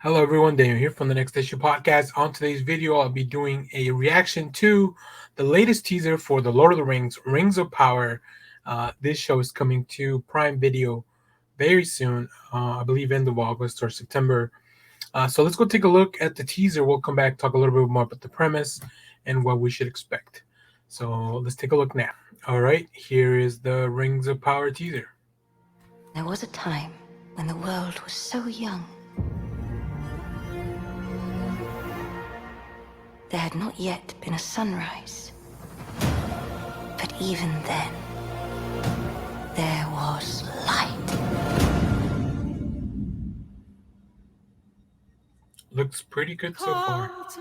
Hello everyone, Daniel here from the Next Issue Podcast. On today's video, I'll be doing a reaction to the latest teaser for The Lord of the Rings, Rings of Power. This show is coming to Prime Video very soon, I believe end of August or September. So let's go take a look at the teaser. We'll come back, talk a little bit more about the premise and what we should expect. So let's take a look now. All right, here is the Rings of Power teaser. There was a time when the world was so young. There had not yet been a sunrise. But even then, there was light. Looks pretty good so far. Call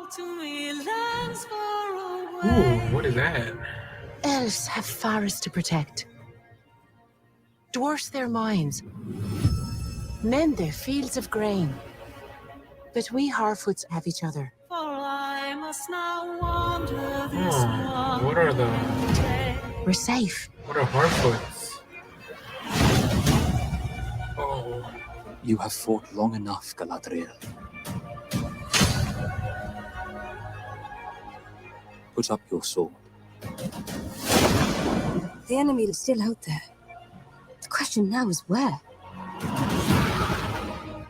to me, lands far Ooh, away. what is that? Elves have forests to protect. Dwarfs their mines. Men their fields of grain. But we Harfoots have each other. For I must now wander this Oh, what are the... day. We're safe. What are Harfoots? Oh, You have fought long enough, Galadriel. Put up your sword. The enemy is still out there. The question now is where?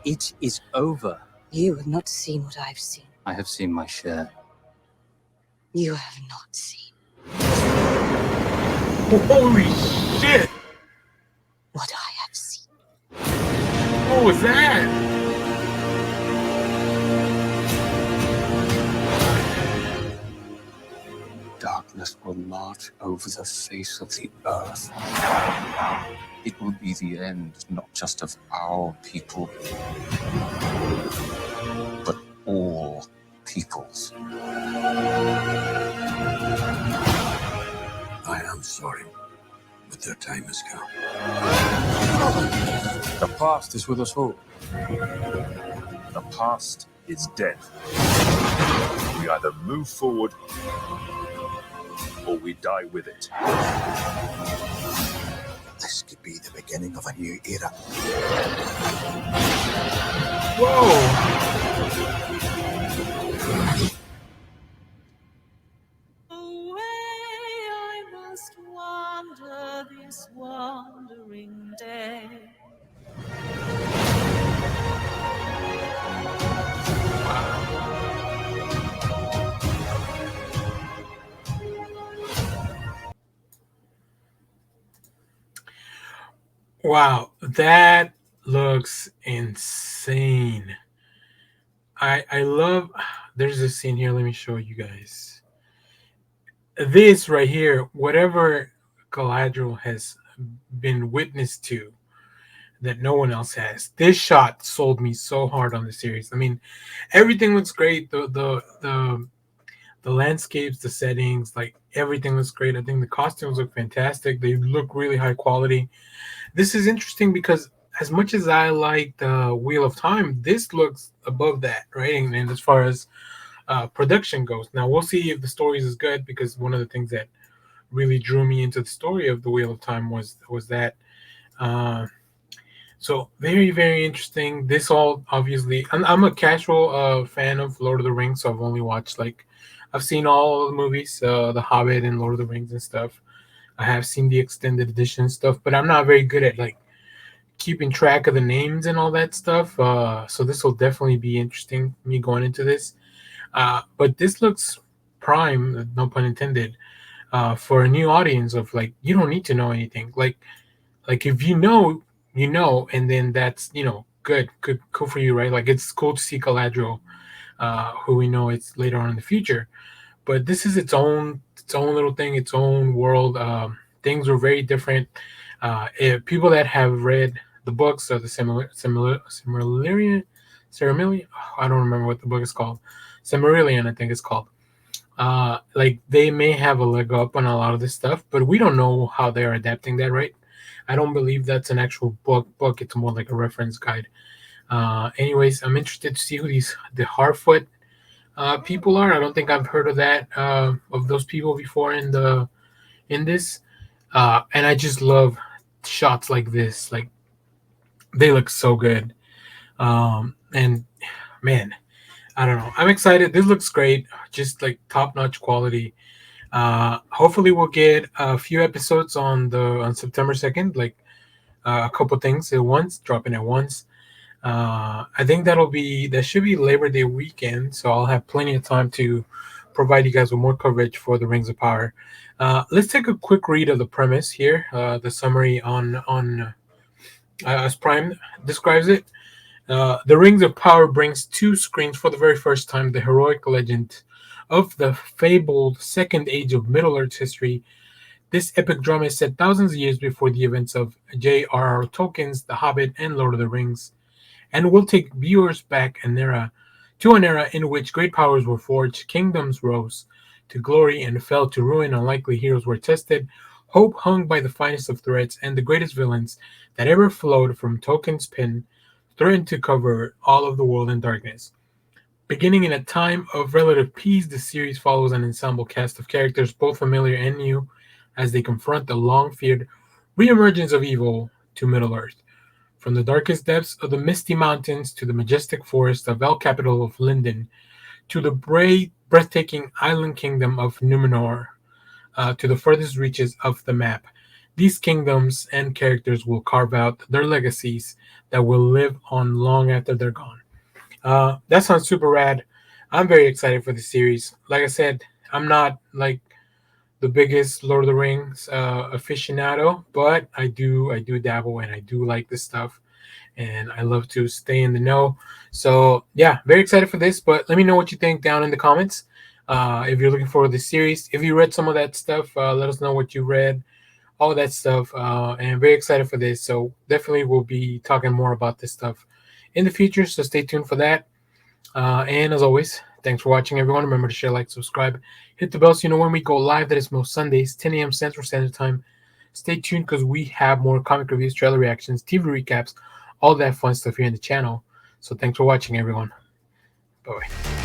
It is over. You have not seen what I've seen. I have seen my share. You have not seen holy shit! what I have seen. What was that? Darkness will march over the face of the earth. It will be the end, not just of our people, but all peoples. I am sorry, but their time has come. The past is with us all. The past is dead. We either move forward or we die with it. This could be the beginning of a new era. Whoa! Away I must wander this wandering day. Wow, that looks insane. I love... There's a scene here. Let me show you guys. This right here, whatever Galadriel has been witness to that no one else has. This shot sold me so hard on the series. I mean, everything looks great. The landscapes, the settings, like everything looks great. I think the costumes look fantastic. They look really high quality. This is interesting because as much as I like the Wheel of Time, this looks above that, right? And as far as production goes, now we'll see if the story is good, because one of the things that really drew me into the story of the Wheel of Time was that. So very, very interesting. This all obviously, I'm a casual fan of Lord of the Rings, so I've only watched I've seen all the movies, The Hobbit and Lord of the Rings and stuff. I have seen the extended edition stuff, but I'm not very good at keeping track of the names and all that stuff. So this will definitely be interesting, me going into this. But this looks prime, no pun intended, for a new audience of you don't need to know anything. Like if you know, and then that's good, cool for you, right? Like it's cool to see Galadriel, who we know it's later on in the future, but this is its own little thing, its own world. Things were very different. People that have read the books or the Silmarillion, I don't remember what the book is called. Silmarillion, I think it's called. They may have a leg up on a lot of this stuff, but we don't know how they're adapting that, right? I don't believe that's an actual book. It's more like a reference guide. Anyways, I'm interested to see who the Harfoot people are. I don't think I've heard of that of those people before in this. And I just love shots like this. Like, they look so good. And man, I don't know. I'm excited. This looks great. Just like top notch quality. Hopefully we'll get a few episodes on September 2nd, like a couple things at once, dropping at once. I think that should be Labor Day weekend, so I'll have plenty of time to provide you guys with more coverage for the Rings of Power. Let's take a quick read of the premise here. The summary on as Prime describes it. The Rings of Power brings to screens for the very first time the heroic legend of the fabled Second Age of Middle Earth's history. This epic drama is set thousands of years before the events of J.R.R. Tolkien's The Hobbit and Lord of the Rings, and will take viewers back to an era in which great powers were forged, kingdoms rose to glory and fell to ruin, unlikely heroes were tested, hope hung by the finest of threads, and the greatest villains that ever flowed from Tolkien's pen threatened to cover all of the world in darkness. Beginning in a time of relative peace, the series follows an ensemble cast of characters, both familiar and new, as they confront the long-feared re-emergence of evil to Middle-earth. From the darkest depths of the Misty Mountains to the majestic forest of El Capital of Lindon, to the breathtaking island kingdom of Númenor, to the furthest reaches of the map, these kingdoms and characters will carve out their legacies that will live on long after they're gone. That sounds super rad. I'm very excited for the series. Like I said, I'm not like the biggest Lord of the Rings aficionado, but I do dabble and I do like this stuff, and I love to stay in the know. So yeah, very excited for this. But let me know what you think down in the comments. If you're looking for the series, if you read some of that stuff, let us know what you read, all that stuff. And very excited for this. So definitely we'll be talking more about this stuff in the future. So stay tuned for that. And as always, thanks for watching, everyone. Remember to share, like, subscribe, hit the bell so you know when we go live. That is most Sundays, 10 a.m. Central Standard Time. Stay tuned because we have more comic reviews, trailer reactions, TV recaps, all that fun stuff here in the channel. So thanks for watching, everyone. Bye-bye.